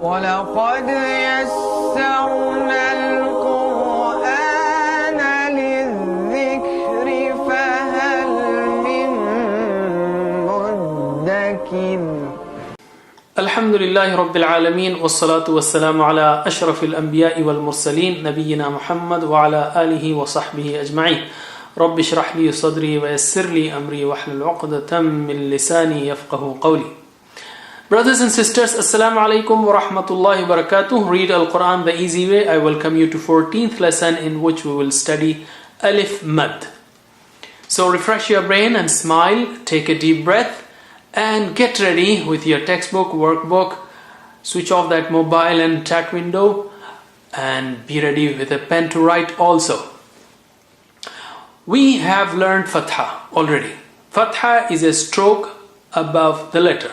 وَلَقَدْ يَسَّرْنَا الْقُرْآنَ لِلذِّكْرِ فَهَلْ مِن مُّدَّكِرٍ. الحمد لله رب العالمين والصلاة والسلام على أشرف الأنبياء والمرسلين نبينا محمد وعلى آله وصحبه أجمعين. رب اشرح لي صدري ويسر لي أمري واحلل عقدة من لساني يفقه قولي. Brothers and sisters, Assalamu alaikum wa rahmatullahi wa barakatuh. Read Al-Quran the easy way. I welcome you to 14th lesson in which we will study Alif Mad. So refresh your brain and smile, take a deep breath and get ready with your textbook, workbook. Switch off that mobile and chat window and be ready with a pen to write also. We have learned Fatha already. Fatha is a stroke above the letter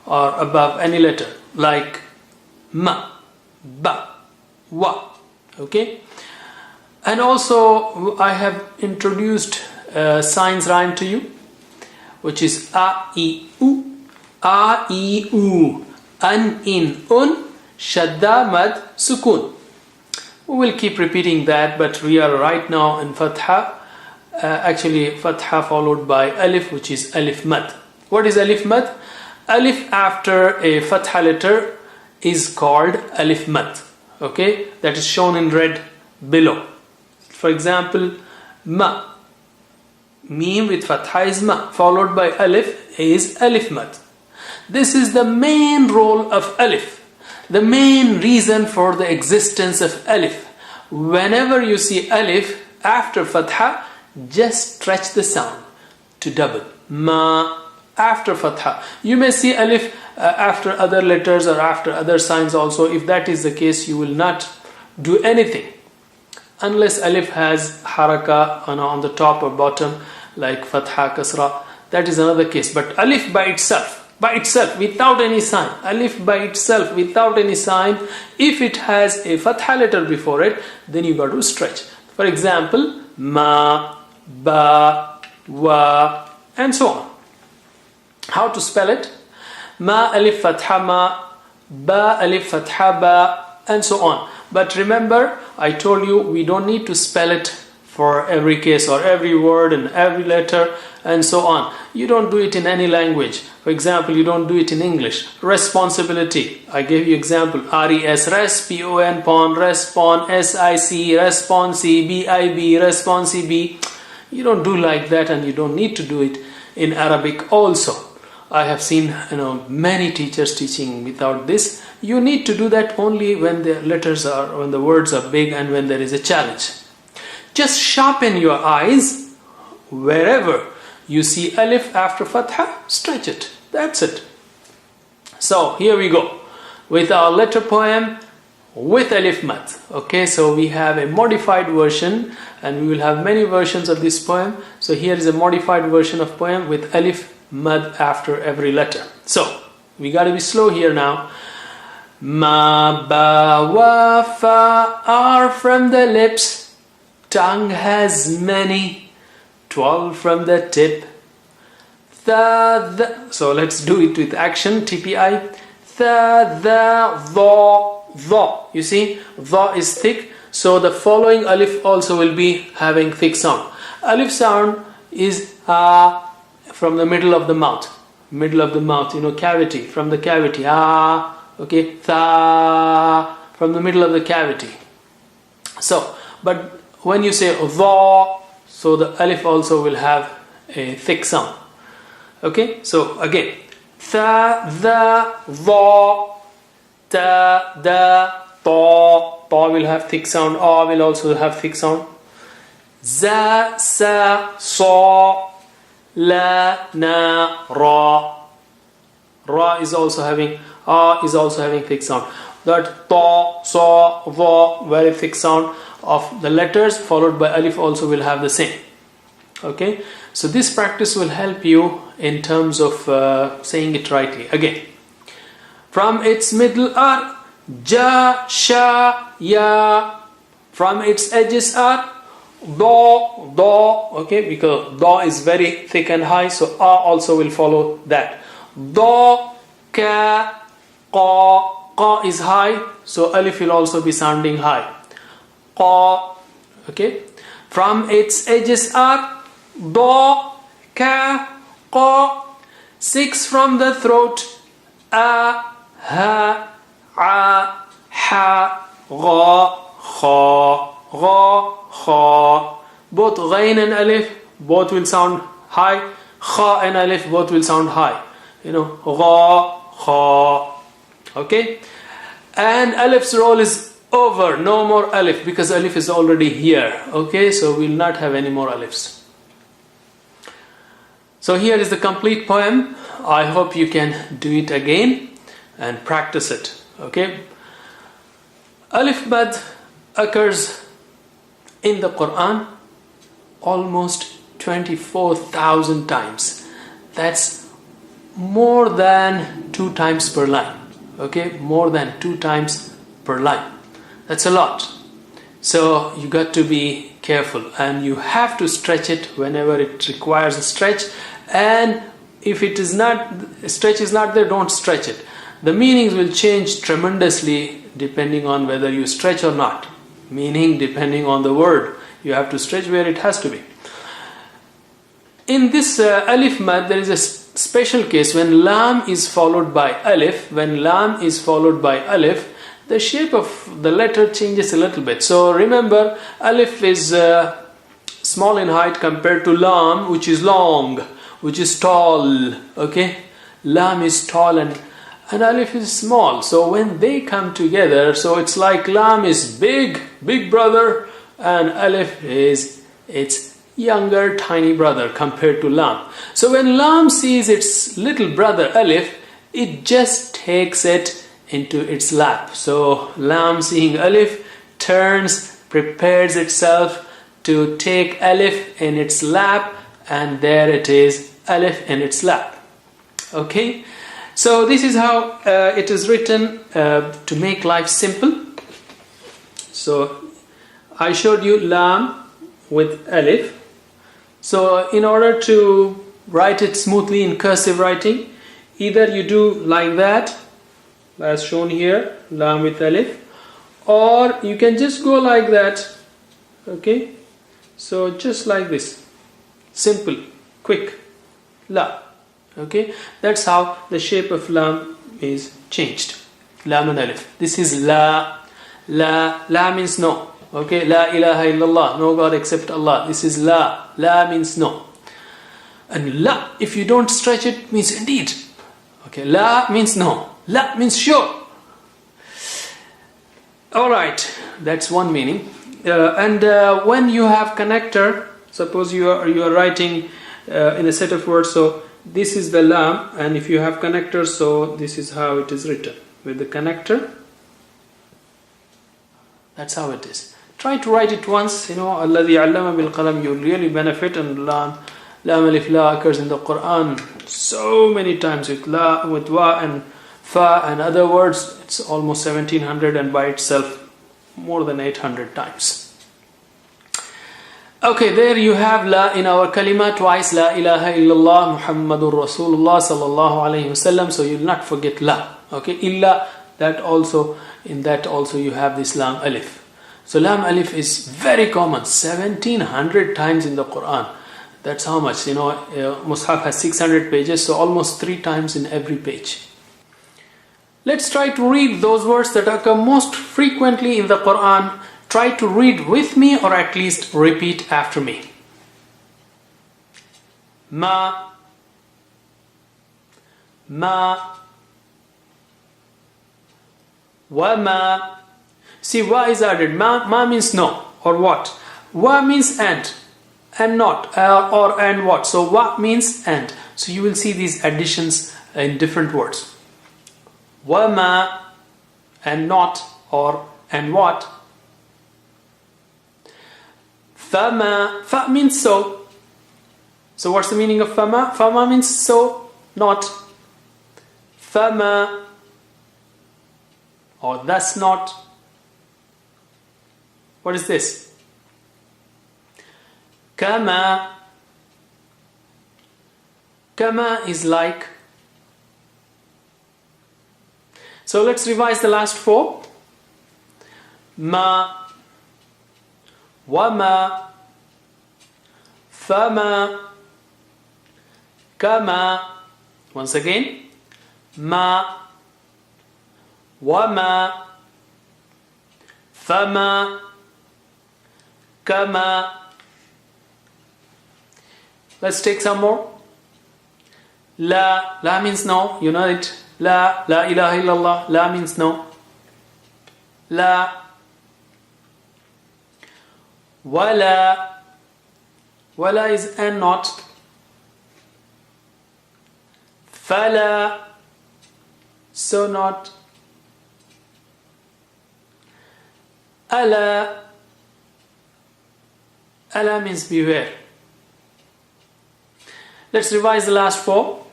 or above any letter like ma, ba, wa. Okay? And also I have introduced a science rhyme to you, which is a, I, u, a, I, u, an, in, un, shadda, mad, sukun. We will keep repeating that, but we are right now in Fatha. Actually Fatha followed by Alif, which is Alif Mad. What is Alif Mad? Alif after a Fatha letter is called Alif Mad. Okay, that is shown in red below. For example, Ma. Mim with Fatha is Ma, followed by Alif is Alif Mad. This is the main role of Alif, the main reason for the existence of Alif. Whenever you see Alif after Fatha, just stretch the sound to double. Ma after Fatha. You may see Alif after other letters or after other signs also. If that is the case, you will not do anything unless Alif has haraka on the top or bottom like Fatha, Kasra. That is another case. But Alif by itself, without any sign, Alif by itself without any sign, if it has a Fatha letter before it, then you got to stretch. For example, Ma, Ba, Wa, and so on. How to spell it? Ma alif fatha ma, ba alif fatha ba, and so on. But remember, I told you we don't need to spell it for every case or every word and every letter and so on. You don't do it in any language. For example, you don't do it in English. Responsibility. I gave you example. R-E-S, res, P-O-N, pon, respon, S-I-C, responsi, B-I-B, responsi-B. You don't do like that, and you don't need to do it in Arabic also. I have seen many teachers teaching without this. You need to do that only when the when the words are big and when there is a challenge. Just sharpen your eyes wherever you see Alif after Fatha, stretch it. That's it. So here we go with our letter poem with Alif Mad. Okay, so we have a modified version and we will have many versions of this poem. So here is a modified version of poem with Alif Mad after every letter. So we got to be slow here now. Ma, ba, wa, fa are from the lips. Tongue has many, 12 from the tip. The. So let's do it with action. TPI. The, the. You see, the is thick. So the following Alif also will be having thick sound. Alif sound is from the middle of the mouth, cavity, from the cavity, okay, tha, from the middle of the cavity. So, but when you say dha, so the Alif also will have a thick sound. Okay, so again, tha, the, dha, ta, da, ta will have thick sound, will also have thick sound. Za, sa, sa, la, na, ra. Ra is also having thick sound. That ta, sa, va, very thick sound of the letters followed by Alif also will have the same. Okay, so this practice will help you in terms of saying it rightly. Again, from its middle are ja, sha, ya. From its edges are do, okay, because do is very thick and high, so a also will follow that. Do, ka, qa, qa is high, so alif will also be sounding high. Qa, okay. From its edges are da, ka, qa. 6 from the throat, a, ha, a, ha, gha, kha, gha, kha. Both ghain and alif, both will sound high. Kha and alif, both will sound high. Gha, kha. Okay? And alif's role is over. No more alif, because alif is already here. Okay? So we'll not have any more alifs. So here is the complete poem. I hope you can do it again and practice it. Okay? Alif mad occurs in the Quran almost 24,000 times. That's more than 2 times per line. Okay? More than 2 times per line. That's a lot. So you got to be careful, and you have to stretch it whenever it requires a stretch. And if it is not, stretch is not there, don't stretch it. The meanings will change tremendously depending on whether you stretch or not. Meaning depending on the word. You have to stretch where it has to be. In this alif mad, there is a special case when lam is followed by alif. When lam is followed by alif, the shape of the letter changes a little bit. So remember, alif is small in height compared to lam, which is long, which is tall. Okay, lam is tall and alif is small. So when they come together, so it's like lam is big brother, and alif is its younger tiny brother compared to lam. So when lam sees its little brother alif, it just takes it into its lap. So lam, seeing alif, turns, prepares itself to take alif in its lap, and there it is, alif in its lap. Okay, so this is how it is written to make life simple. So I showed you lam with alif. So in order to write it smoothly in cursive writing, either you do like that, as shown here, lam with alif, or you can just go like that. Okay, so just like this, simple, quick, la. Okay, that's how the shape of lam is changed. Lam and alif. This is la. La means no. Okay, la ilaha illallah, no God except Allah. This is la. La means no. And la, if you don't stretch it, means indeed. Okay, la means no. La means sure. Alright, that's one meaning. And when you have connector, suppose you are writing in a set of words, so this is the lam, and if you have connector, so this is how it is written. With the connector, that's how it is. Try to write it once, Alladhi allama bil qalam, you'll really benefit. And lam alif la occurs in the Quran so many times with la, with wa and fa and other words. It's almost 1700, and by itself more than 800 times. Okay, there you have la in our kalima twice, la ilaha illallah Muhammadur Rasulullah sallallahu alayhi wasallam. So you'll not forget la. Okay, illa, in that also you have this lam alif. So lam alif is very common, 1700 times in the Quran. That's how much, Mus'haf has 600 pages, so almost 3 times in every page. Let's try to read those words that occur most frequently in the Quran. Try to read with me, or at least repeat after me. Ma, wa ma. See, wa is added. Ma means no, or what. Wa means and not, or and what. So wa means and. So you will see these additions in different words. Wa ma, and not, or and what. Fama, fa means so. So what's the meaning of fama? Fama means so, not. Fama, or thus not. What is this? Kama. Kama is like. So let's revise the last four. Ma, wama, fama, kama. Once again. Ma, wama, fama, kama. Let's take some more. La, la means no, you know it. La, la ilaha illallah, la means no. La, wala, wala is and not. Fala, so not. Ala, ala means beware. Let's revise the last four.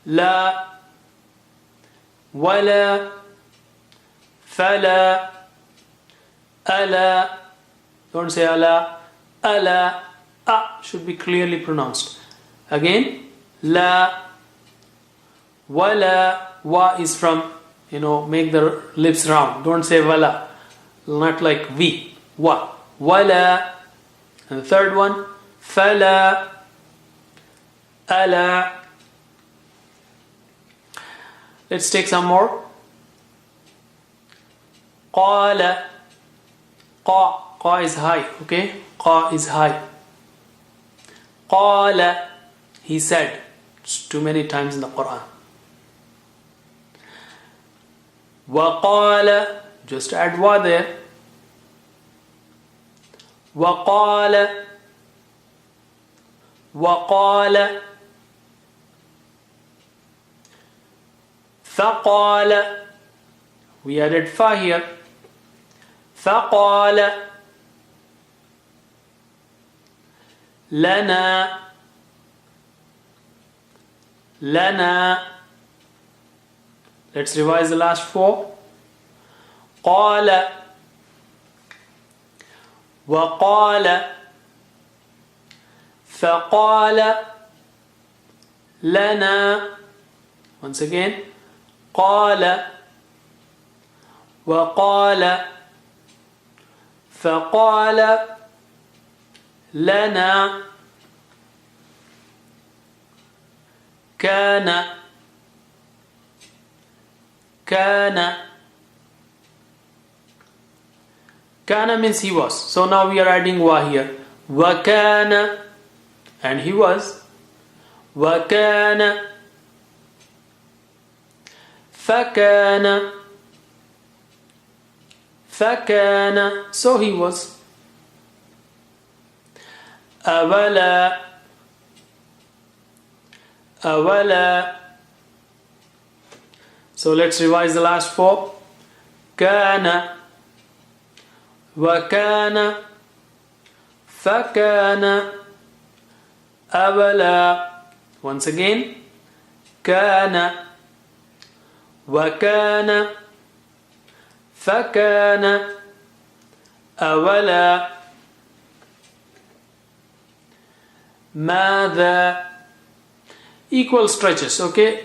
La, wala, fala, ala. Don't say ala. Ala, a should be clearly pronounced. Again, la, wala, wa is from, make the lips round. Don't say wala. Not like we. Wa, wala. And the third one, fala, ala. Let's take some more. Qala. Qa is high, okay? Qa is high. Qala, he said. It's too many times in the Quran. Wa qala, just add wa there. Wa qala. Wa qala. فقال, we added fa here. فقال لنا, لنا. Let's revise the last four. قال, وقال, فقال لنا. Once again. قال, وقال, فقال لنا. كان, كان. كان means he was. So now we are adding wa here. وكان, and he was. وكان. فكان, فكان, so he was. أولا, أولا. So let's revise the last four. كان, وكان, فكان, أولا. Once again. كان, وكان, فكان, أولا. ماذا, equal stretches, okay?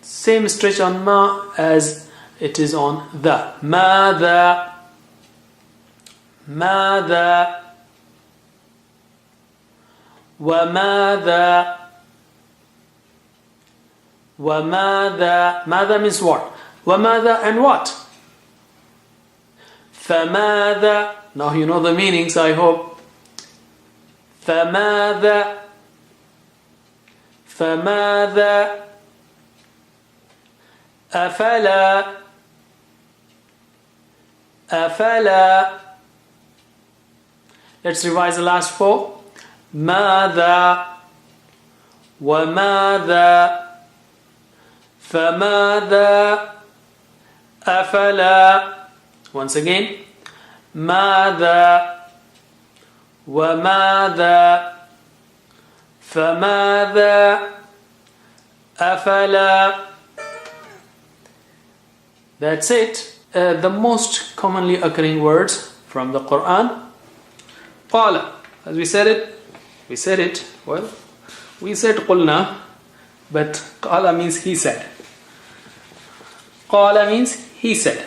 Same stretch on ma as it is on the. ماذا, ماذا, وماذا, وماذا. ماذا means what? وماذا and what? فماذا. Now you know the meanings, I hope. فماذا, فماذا, أفلا, أفلا. Let's revise the last four. ماذا, وماذا, فماذا, أفلا. Once again. ماذا, وماذا, فماذا, أفلا. That's it. The most commonly occurring words from the Quran. قال, as we said it. Well, we said قلنا, but قال means he said. Qala means he said.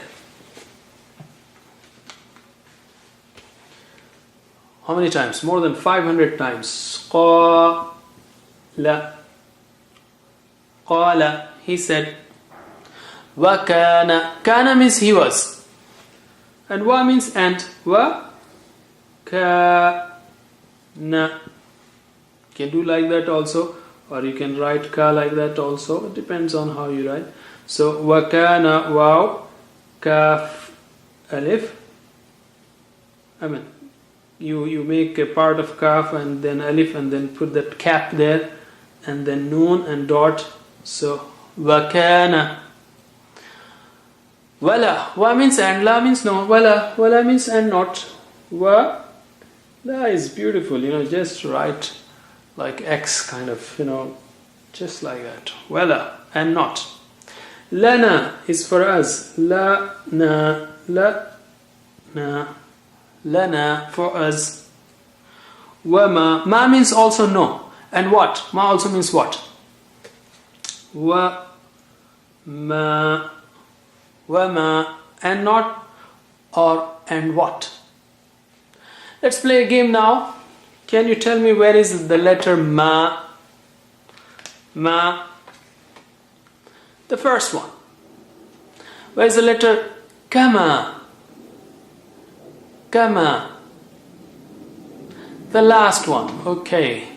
How many times? More than 500 times. Qala. Qala. He said. Wa kana. Kana means he was. And wa means and. Wa kana. You can do like that also. Or you can write ka like that also. It depends on how you write. So wa kana waw kaf alif. I mean, you make a part of kaf and then alif and then put that cap there and then noon and dot. So wa kana. Wala. Wa means and, la means no. Wala. Wala means and not. Wa. La is beautiful. Just write like X kind of, just like that. Wala and not. Lana is for us. La na. Lana for us. Wama. Ma means also no. And what? Ma also means what? Wa ma. Wama. And not or and what. Let's play a game now. Can you tell me where is the letter ma? Ma. The first one. Where is the letter kama? Kama. The last one. Okay.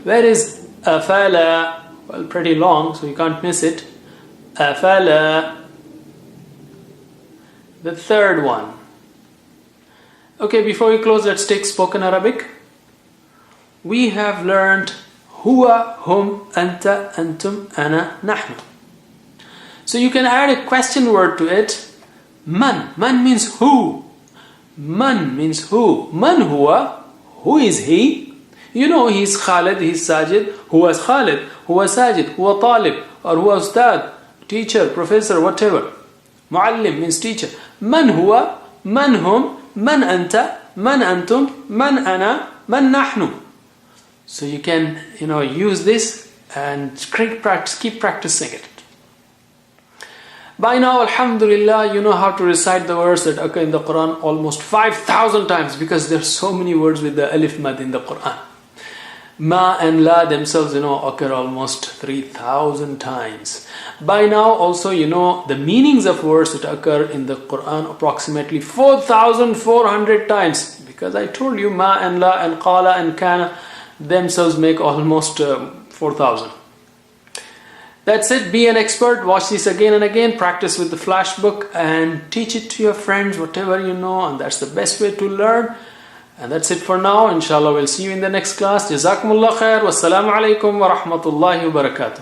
Where is afala? Well, pretty long, so you can't miss it. Afala. The third one. Okay, before we close, let's take spoken Arabic. We have learned huwa, hum, anta, antum, ana, nahnu. So you can add a question word to it. Man. Man means who. Man means who. Man huwa. Who is he? He's Khalid, he's Sajid. Who was Khalid? Who was Sajid? Who was Talib? Or who was Ustad? Teacher, professor, whatever. Muallim means teacher. Man huwa. Man hum. Man anta. Man antum. Man ana. Man nahnu. So you can, use this and keep practicing it. By now, alhamdulillah, you know how to recite the words that occur in the Quran almost 5,000 times because there are so many words with the alif mad in the Quran. Ma and la themselves, occur almost 3,000 times. By now, also, the meanings of words that occur in the Quran approximately 4,400 times. Because I told you, ma and la and qala and kana themselves make almost 4,000. That's it. Be an expert. Watch this again and again. Practice with the flash book and teach it to your friends, whatever you know. And that's the best way to learn. And that's it for now. Inshallah, we'll see you in the next class. Jazakumullah khair. Wassalamu alaikum wa rahmatullahi wa barakatuh.